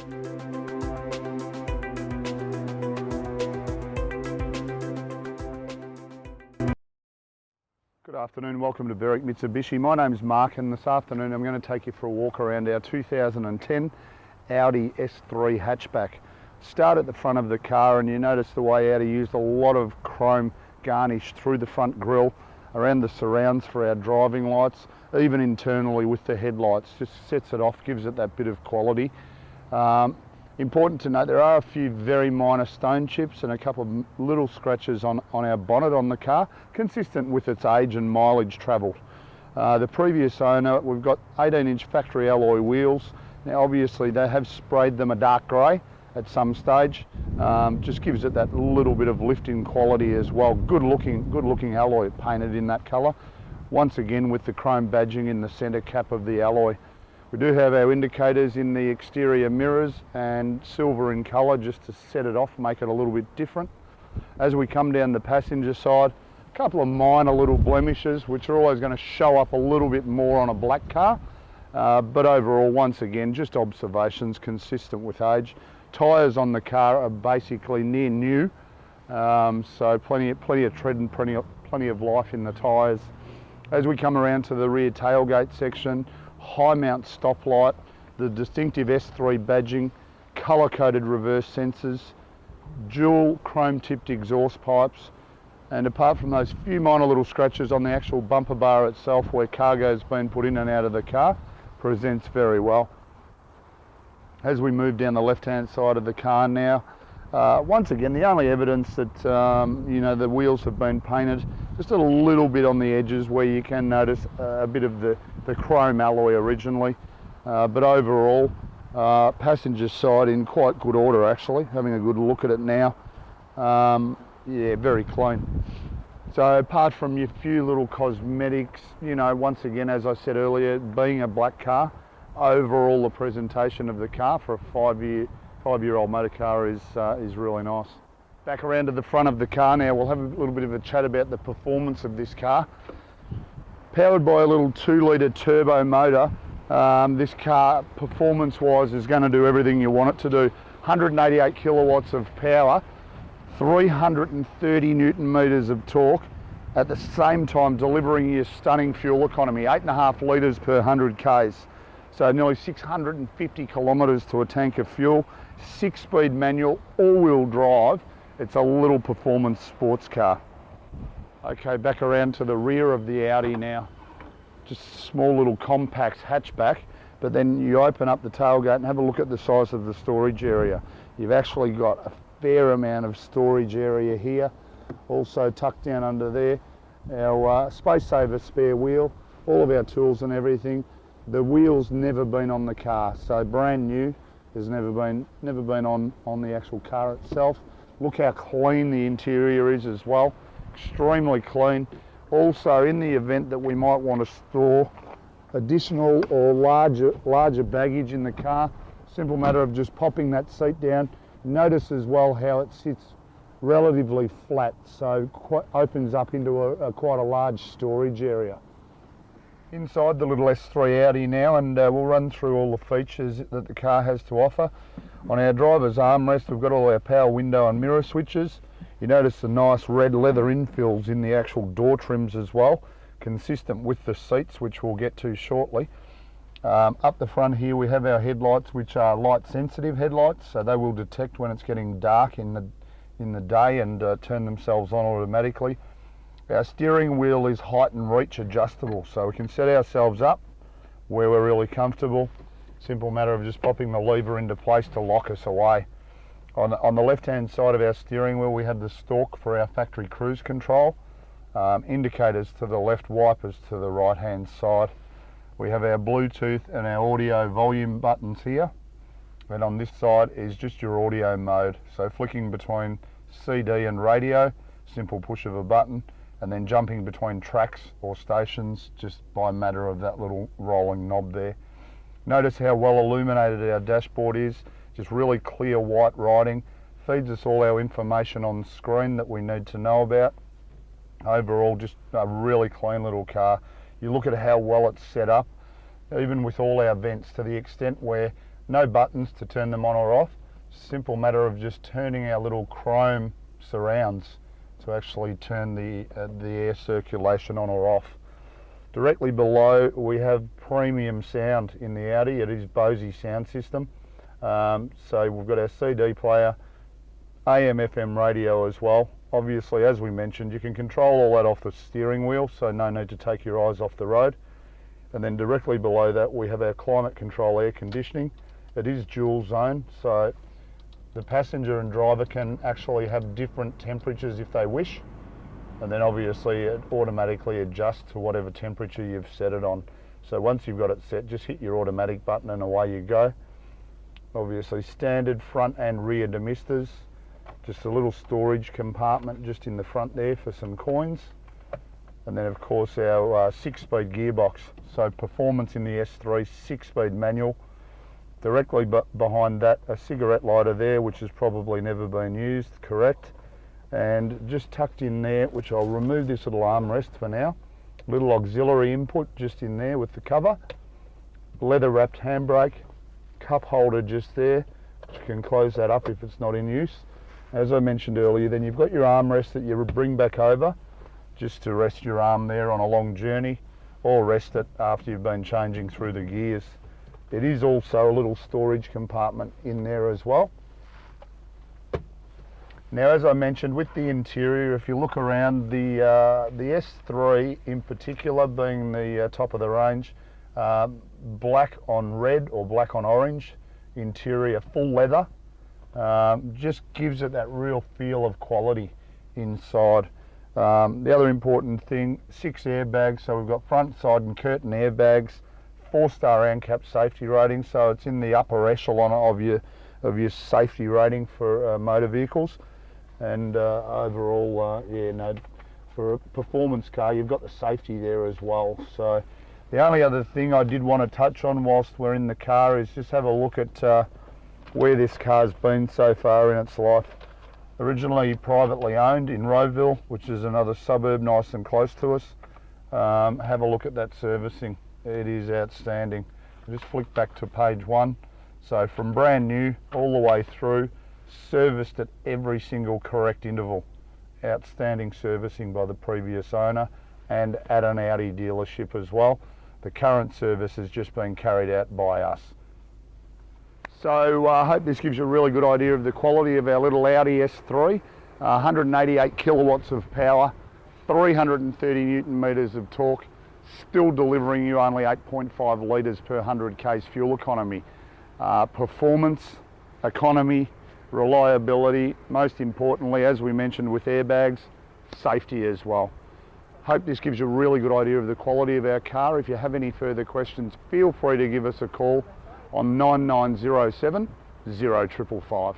Good afternoon, welcome to Berwick Mitsubishi. My name's Mark and this afternoon I'm going to take you for a walk around our 2010 Audi S3 hatchback. Start at the front of the car and you notice the way Audi used a lot of chrome garnish through the front grille, around the surrounds for our driving lights, even internally with the headlights. Just sets it off, gives it that bit of quality. Important to note there are a few very minor stone chips and a couple of little scratches on our bonnet on the car, consistent with its age and mileage travelled. The previous owner, we've got 18-inch factory alloy wheels. Now obviously they have sprayed them a dark grey at some stage. Just gives it that little bit of lifting quality as well. Good looking alloy painted in that colour. Once again with the chrome badging in the centre cap of the alloy. We do have our indicators in the exterior mirrors and silver in colour just to set it off, make it a little bit different. As we come down the passenger side, a couple of minor little blemishes which are always going to show up a little bit more on a black car. But overall, once again, just observations consistent with age. Tyres on the car are basically near new, so plenty of tread and plenty of life in the tyres. As we come around to the rear tailgate section, high mount stoplight, the distinctive S3 badging, colour-coded reverse sensors, dual chrome-tipped exhaust pipes, and apart from those few minor little scratches on the actual bumper bar itself where cargo's been put in and out of the car, presents very well. As we move down the left-hand side of the car now, once again, the only evidence that you know, the wheels have been painted, just a little bit on the edges where you can notice a bit of the chrome alloy originally, but overall, passenger side in quite good order actually, having a good look at it now. Yeah, very clean. So apart from your few little cosmetics, you know, once again, as I said earlier, being a black car, overall the presentation of the car for a five-year-old motor car is really nice. Back around to the front of the car now, we'll have a little bit of a chat about the performance of this car. Powered by a little 2-litre turbo motor, this car performance-wise is going to do everything you want it to do. 188 kilowatts of power, 330 newton metres of torque, at the same time delivering you stunning fuel economy, 8.5 litres per 100 k's. So nearly 650 kilometres to a tank of fuel, 6-speed manual, all-wheel drive. It's a little performance sports car. Okay, back around to the rear of the Audi now. Just a small little compact hatchback, but then you open up the tailgate and have a look at the size of the storage area. You've actually got a fair amount of storage area here. Also tucked down under there, our space saver spare wheel, all of our tools and everything. The wheel's never been on the car, so brand new. There's never been on the actual car itself. Look how clean the interior is as well. Extremely clean. Also, in the event that we might want to store additional or larger baggage in the car, simple matter of just popping that seat down. Notice as well how it sits relatively flat, so opens up into quite a large storage area. Inside the little S3 Audi now, and we'll run through all the features that the car has to offer. On our driver's armrest we've got all our power window and mirror switches. You notice the nice red leather infills in the actual door trims as well, consistent with the seats, which we'll get to shortly. Up the front here we have our headlights, which are light sensitive headlights, so they will detect when it's getting dark in the day and turn themselves on automatically. Our steering wheel is height and reach adjustable, so we can set ourselves up where we're really comfortable. Simple matter of just popping the lever into place to lock us away. On the left hand side of our steering wheel we have the stalk for our factory cruise control, indicators to the left, wipers to the right hand side. We have our Bluetooth and our audio volume buttons here, and on this side is just your audio mode, so flicking between CD and radio, simple push of a button, and then jumping between tracks or stations just by matter of that little rolling knob there. Notice how well illuminated our dashboard is, just really clear white writing, feeds us all our information on screen that we need to know about. Overall, just a really clean little car. You look at how well it's set up, even with all our vents, to the extent where No buttons to turn them on or off. Simple matter of just turning our little chrome surrounds to actually turn the air circulation on or off. Directly below we have premium sound in the Audi. It is Bose sound system. So we've got our CD player, AM FM radio as well. Obviously, as we mentioned, you can control all that off the steering wheel, so no need to take your eyes off the road. And then directly below that we have our climate control air conditioning. It is dual zone, so the passenger and driver can actually have different temperatures if they wish. And then obviously it automatically adjusts to whatever temperature you've set it on. So once you've got it set, just hit your automatic button and away you go. Obviously standard front and rear demisters. Just a little storage compartment just in the front there for some coins. And then of course our 6-speed gearbox. So performance in the S3, 6-speed manual. Directly behind that, a cigarette lighter there, which has probably never been used, correct. And just tucked in there, which I'll remove this little armrest for now. Little auxiliary input just in there with the cover. Leather wrapped handbrake. Cup holder just there, which you can close that up if it's not in use. As I mentioned earlier, then you've got your armrest that you bring back over just to rest your arm there on a long journey, or rest it after you've been changing through the gears. It is also a little storage compartment in there as well. Now, as I mentioned, with the interior, if you look around, the S3 in particular, being the top of the range, black on red or black on orange, interior full leather, just gives it that real feel of quality inside. The other important thing, 6 airbags, so we've got front, side and curtain airbags, 4-star ANCAP safety rating, so it's in the upper echelon of your safety rating for motor vehicles. And overall, for a performance car, you've got the safety there as well. So the only other thing I did want to touch on whilst we're in the car is just have a look at where this car's been so far in its life. Originally privately owned in Rowville, which is another suburb nice and close to us. Have a look at that servicing. It is outstanding. Just flick back to page 1. So from brand new all the way through, serviced at every single correct interval. Outstanding servicing by the previous owner and at an Audi dealership as well. The current service has just been carried out by us. So I hope this gives you a really good idea of the quality of our little Audi S3. 188 kilowatts of power, 330 Newton meters of torque, still delivering you only 8.5 litres per 100 k's fuel economy. Performance, economy, reliability, most importantly, as we mentioned with airbags, safety as well. Hope this gives you a really good idea of the quality of our car. If you have any further questions, feel free to give us a call on 9907 0555.